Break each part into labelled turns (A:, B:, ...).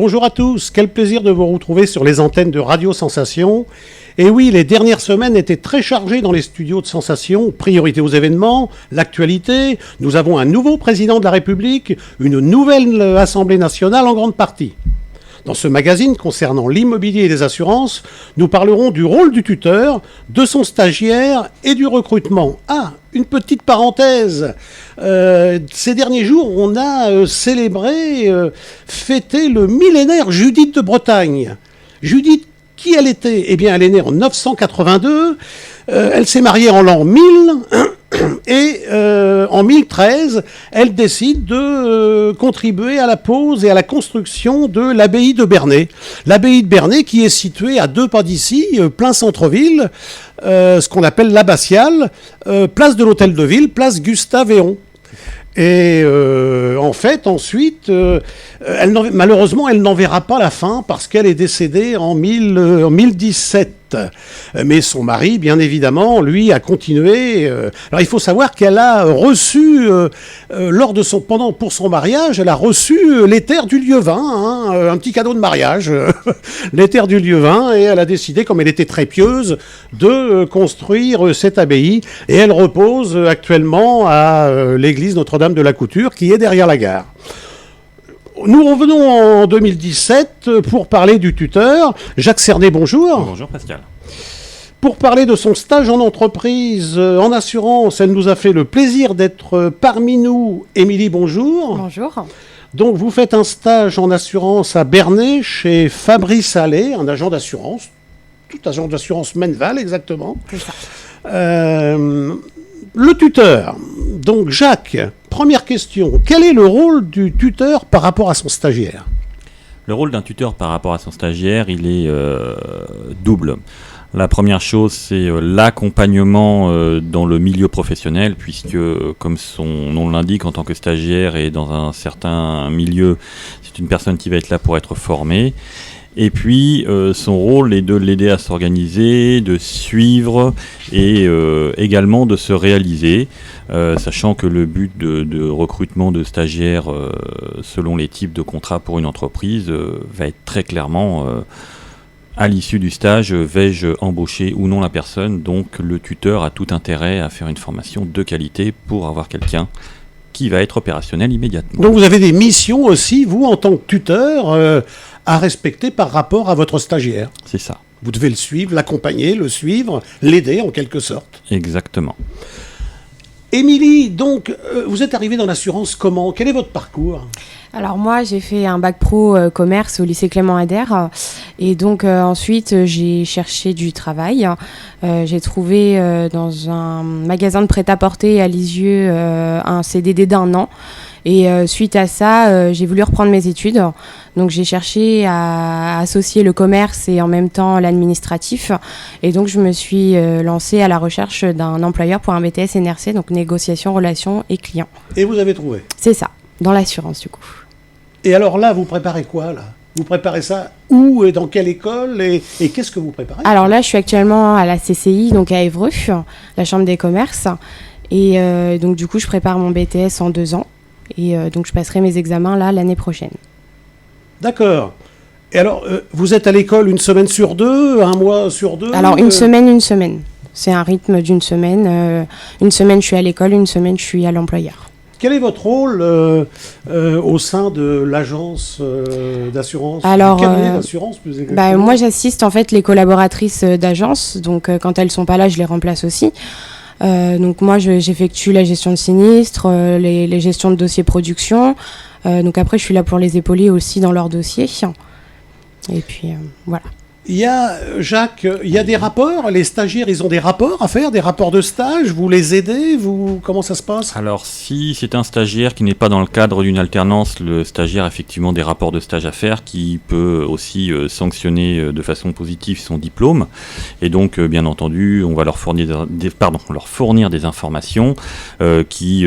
A: Bonjour à tous, quel plaisir de vous retrouver sur les antennes de Radio Sensation. Et oui, les dernières semaines étaient très chargées dans les studios de Sensation, priorité aux événements, l'actualité. Nous avons un nouveau président de la République, une nouvelle Assemblée nationale en grande partie. Dans ce magazine concernant l'immobilier et les assurances, nous parlerons du rôle du tuteur, de son stagiaire et du recrutement. Ah, une petite parenthèse. Ces derniers jours, on a fêté le millénaire Judith de Bretagne. Judith, qui elle était ? Eh bien, elle est née en 982, elle s'est mariée en l'an 1000... Et en 1013, elle décide de contribuer à la pose et à la construction de l'abbaye de Bernay. L'abbaye de Bernay qui est située à 2 pas d'ici, plein centre-ville, ce qu'on appelle l'abbatiale, place de l'Hôtel de Ville, place Gustave-Héon. Et en fait, ensuite, malheureusement, elle n'en verra pas la fin parce qu'elle est décédée en 1017. Mais son mari, bien évidemment, lui, a continué. Alors, il faut savoir qu'elle a reçu, pour son mariage, elle a reçu les terres du Lieuvin, un petit cadeau de mariage, les terres du Lieuvin, et elle a décidé, comme elle était très pieuse, de construire cette abbaye. Et elle repose actuellement à l'église Notre-Dame de la Couture, qui est derrière la gare. Nous revenons en 2017 pour parler du tuteur. Jacques Cernet, bonjour.
B: Bonjour Pascal.
A: Pour parler de son stage en entreprise, en assurance, elle nous a fait le plaisir d'être parmi nous. Émilie, bonjour.
C: Bonjour.
A: Donc vous faites un stage en assurance à Bernay chez Fabrice Allais, un agent d'assurance, tout agent d'assurance Menval exactement.
C: C'est ça.
A: Le tuteur. Donc Jacques, première question. Quel est le rôle du tuteur par rapport à son stagiaire ?
B: Le rôle d'un tuteur par rapport à son stagiaire, il est double. La première chose, c'est l'accompagnement dans le milieu professionnel, puisque, comme son nom l'indique, en tant que stagiaire et dans un certain milieu, c'est une personne qui va être là pour être formée. Et puis, son rôle est de l'aider à s'organiser, de suivre et également de se réaliser, sachant que le but de recrutement de stagiaires selon les types de contrats pour une entreprise va être très clairement à l'issue du stage, vais-je embaucher ou non la personne. Donc, le tuteur a tout intérêt à faire une formation de qualité pour avoir quelqu'un qui va être opérationnel immédiatement.
A: Donc, vous avez des missions aussi, vous, en tant que tuteur, à respecter par rapport à votre stagiaire.
B: C'est ça.
A: Vous devez le suivre, l'accompagner, le suivre, l'aider en quelque sorte.
B: Exactement.
A: Émilie, donc, vous êtes arrivée dans l'assurance comment ? Quel est votre parcours ?
C: Alors moi, j'ai fait un bac pro commerce au lycée Clément Ader et donc ensuite j'ai cherché du travail. J'ai trouvé dans un magasin de prêt-à-porter à Lisieux un CDD d'1 an. Et suite à ça, j'ai voulu reprendre mes études. Donc j'ai cherché à associer le commerce et en même temps l'administratif. Et donc je me suis lancée à la recherche d'un employeur pour un BTS NRC, donc négociation, relations et clients.
A: Et vous avez trouvé ?
C: C'est ça, dans l'assurance du coup.
A: Et alors là, vous préparez quoi là ? Vous préparez ça où et dans quelle école et qu'est-ce que vous préparez ?
C: Alors là, je suis actuellement à la CCI, donc à Évreux, la Chambre des commerces. Et donc du coup, je prépare mon BTS en 2 ans. Et donc, je passerai mes examens là l'année prochaine.
A: D'accord. Et alors, vous êtes à l'école une semaine sur 2, un mois sur 2 ?
C: Alors, une semaine. C'est un rythme d'une semaine. Une semaine, je suis à l'école, une semaine, je suis à l'employeur.
A: Quel est votre rôle au sein de l'agence d'assurance ?
C: Alors,
A: du cabinet d'assurance, plus exactement ?
C: Moi, j'assiste en fait les collaboratrices d'agence. Donc, quand elles ne sont pas là, je les remplace aussi. Donc moi j'effectue la gestion de sinistres, les gestions de dossiers production. Donc après je suis là pour les épauler aussi dans leurs dossiers. Et puis voilà.
A: Il y a, Jacques, il y a des rapports, les stagiaires, ils ont des rapports à faire, des rapports de stage, vous les aidez, comment ça se passe ?
B: Alors, si c'est un stagiaire qui n'est pas dans le cadre d'une alternance, le stagiaire a effectivement des rapports de stage à faire qui peut aussi sanctionner de façon positive son diplôme. Et donc, bien entendu, on va leur fournir des informations qui,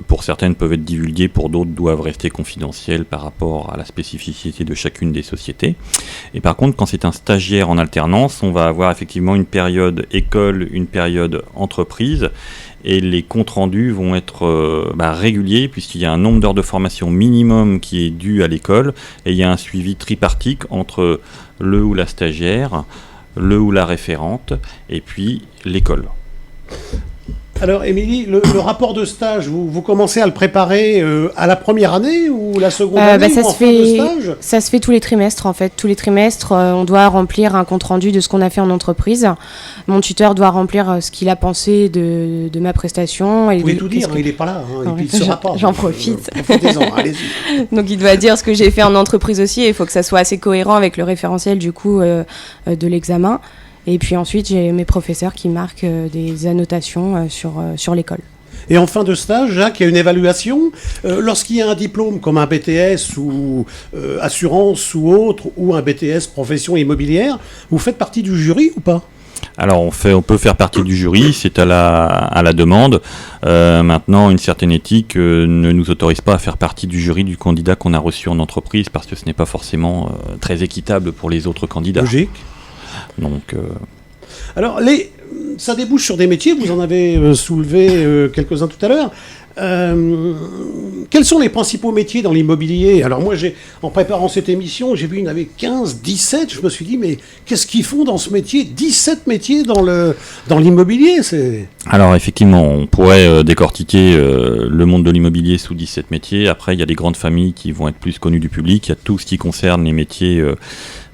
B: pour certaines, peuvent être divulguées, pour d'autres, doivent rester confidentielles par rapport à la spécificité de chacune des sociétés. Et par contre, quand c'est un un stagiaire en alternance, on va avoir effectivement une période école, une période entreprise, et les comptes rendus vont être réguliers, puisqu'il y a un nombre d'heures de formation minimum qui est dû à l'école, et il y a un suivi tripartite entre le ou la stagiaire, le ou la référente, et puis l'école.
A: Alors, Émilie, le rapport de stage, vous commencez à le préparer à la première année ou la seconde année ou en fin de stage ?
C: Ça se fait tous les trimestres, en fait. Tous les trimestres, on doit remplir un compte-rendu de ce qu'on a fait en entreprise. Mon tuteur doit remplir ce qu'il a pensé de ma prestation.
A: Vous pouvez tout dire, il n'est pas là, et puis il ne sera pas.
C: J'en profite.
A: Profitez-en, allez-y.
C: Donc, il doit dire ce que j'ai fait en entreprise aussi. Il faut que ça soit assez cohérent avec le référentiel, du coup, de l'examen. Et puis ensuite, j'ai mes professeurs qui marquent des annotations sur l'école.
A: Et en fin de stage, Jacques, il y a une évaluation. Lorsqu'il y a un diplôme comme un BTS ou assurance ou autre, ou un BTS profession immobilière, vous faites partie du jury ou pas ?
B: Alors on peut faire partie du jury, c'est à la demande. Maintenant, une certaine éthique ne nous autorise pas à faire partie du jury du candidat qu'on a reçu en entreprise, parce que ce n'est pas forcément très équitable pour les autres candidats.
A: Logique.
B: Donc,
A: alors, ça débouche sur des métiers, vous en avez soulevé quelques-uns tout à l'heure. Quels sont les principaux métiers dans l'immobilier ? Alors moi, en préparant cette émission, j'ai vu une avec 15, 17, je me suis dit, mais qu'est-ce qu'ils font dans ce métier ? 17 métiers dans l'immobilier, c'est...
B: Alors effectivement, on pourrait décortiquer le monde de l'immobilier sous 17 métiers. Après, il y a des grandes familles qui vont être plus connues du public. Il y a tout ce qui concerne les métiers...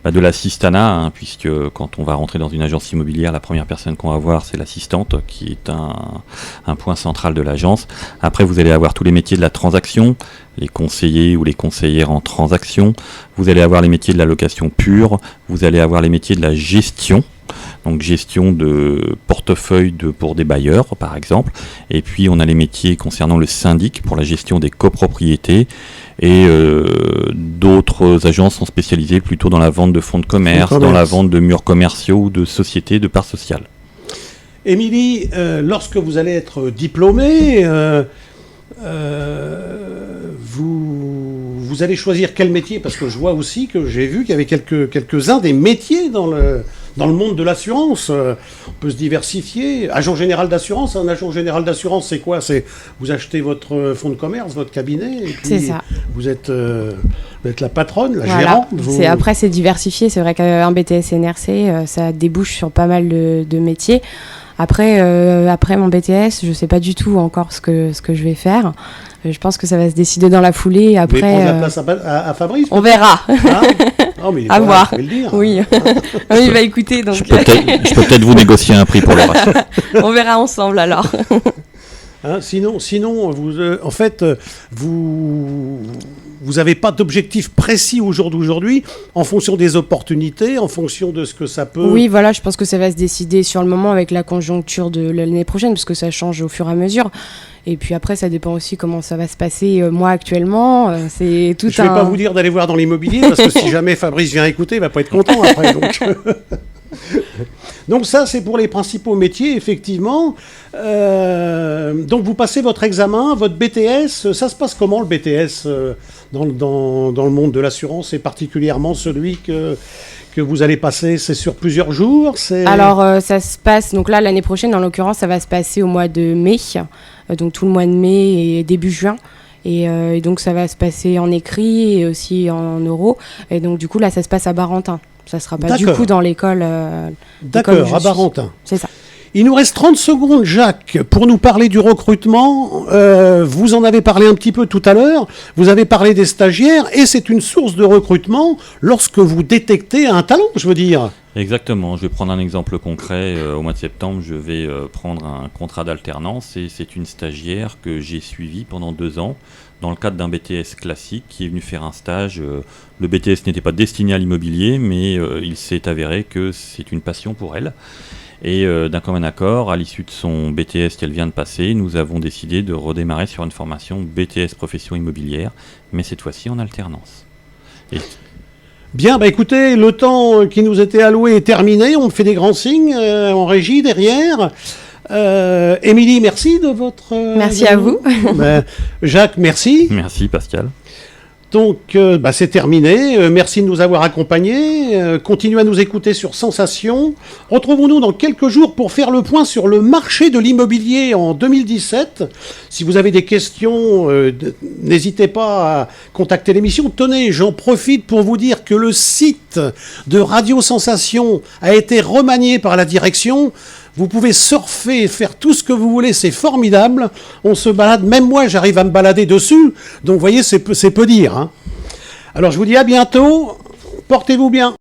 B: de l'assistanat, puisque quand on va rentrer dans une agence immobilière, la première personne qu'on va voir, c'est l'assistante, qui est un point central de l'agence. Après, vous allez avoir tous les métiers de la transaction, les conseillers ou les conseillères en transaction. Vous allez avoir les métiers de la location pure. Vous allez avoir les métiers de la gestion. Donc gestion de portefeuille pour des bailleurs, par exemple. Et puis, on a les métiers concernant le syndic pour la gestion des copropriétés. Et d'autres agences sont spécialisées plutôt dans la vente de fonds de commerce, dans la vente de murs commerciaux ou de sociétés de parts sociales.
A: Émilie, lorsque vous allez être diplômée, vous allez choisir quel métier ? Parce que je vois aussi que j'ai vu qu'il y avait quelques-uns des métiers dans le monde de l'assurance. On peut se diversifier. Agent général d'assurance, un agent général d'assurance, c'est quoi ? C'est vous achetez votre fonds de commerce, votre cabinet, et puis
C: c'est ça.
A: Vous êtes la patronne, la gérante.
C: Après, c'est diversifié. C'est vrai qu'un BTS NRC, ça débouche sur pas mal de métiers. Après mon BTS, je ne sais pas du tout encore ce que je vais faire. Je pense que ça va se décider dans la foulée. Après,
A: vous allez prendre la place à Fabrice ?
C: On verra.
A: Non, mais
C: à voir.
A: Le dire.
C: Oui. Il va écouter. Donc...
B: Je peux peut-être vous négocier un prix pour le reste.
C: On verra ensemble alors.
A: Sinon, en fait, vous n'avez pas d'objectif précis au jour d'aujourd'hui, en fonction des opportunités, en fonction de ce que ça peut...
C: Oui, voilà, je pense que ça va se décider sur le moment avec la conjoncture de l'année prochaine, parce que ça change au fur et à mesure. Et puis après, ça dépend aussi comment ça va se passer, moi, actuellement. C'est tout
A: Je ne vais pas vous dire d'aller voir dans l'immobilier, parce que si jamais Fabrice vient écouter, il ne va pas être content après. Donc ça, c'est pour les principaux métiers, effectivement. Donc vous passez votre examen, votre BTS. Ça se passe comment, le BTS, dans le monde de l'assurance, et particulièrement celui que vous allez passer? C'est sur plusieurs jours?
C: Alors, ça se passe... Donc là, l'année prochaine, en l'occurrence, ça va se passer au mois de mai. Donc tout le mois de mai et début juin. Et donc ça va se passer en écrit et aussi en oraux. Et donc du coup, là, ça se passe à Barentin. Ça ne sera pas du coup dans l'école.
A: D'accord, à Barentin.
C: C'est ça.
A: Il nous reste 30 secondes, Jacques, pour nous parler du recrutement. Vous en avez parlé un petit peu tout à l'heure. Vous avez parlé des stagiaires et c'est une source de recrutement lorsque vous détectez un talent, je veux dire.
B: Exactement. Je vais prendre un exemple concret. Au mois de septembre, je vais prendre un contrat d'alternance et c'est une stagiaire que j'ai suivie pendant 2 ans dans le cadre d'un BTS classique qui est venu faire un stage. Le BTS n'était pas destiné à l'immobilier, mais il s'est avéré que c'est une passion pour elle. Et d'un commun accord, à l'issue de son BTS qu'elle vient de passer, nous avons décidé de redémarrer sur une formation BTS profession immobilière, mais cette fois-ci en alternance.
A: Bien, écoutez, le temps qui nous était alloué est terminé. On me fait des grands signes en régie derrière. Émilie, merci de votre...
C: Merci à vous.
A: Jacques, merci.
B: Merci Pascal.
A: Donc, c'est terminé. Merci de nous avoir accompagnés. Continuez à nous écouter sur Sensation. Retrouvons-nous dans quelques jours pour faire le point sur le marché de l'immobilier en 2017. Si vous avez des questions, n'hésitez pas à contacter l'émission. Tenez, j'en profite pour vous dire que le site de Radio Sensation a été remanié par la direction. Vous pouvez surfer, faire tout ce que vous voulez, c'est formidable. On se balade, même moi j'arrive à me balader dessus. Donc vous voyez, c'est peu dire. Hein. Alors je vous dis à bientôt, portez-vous bien.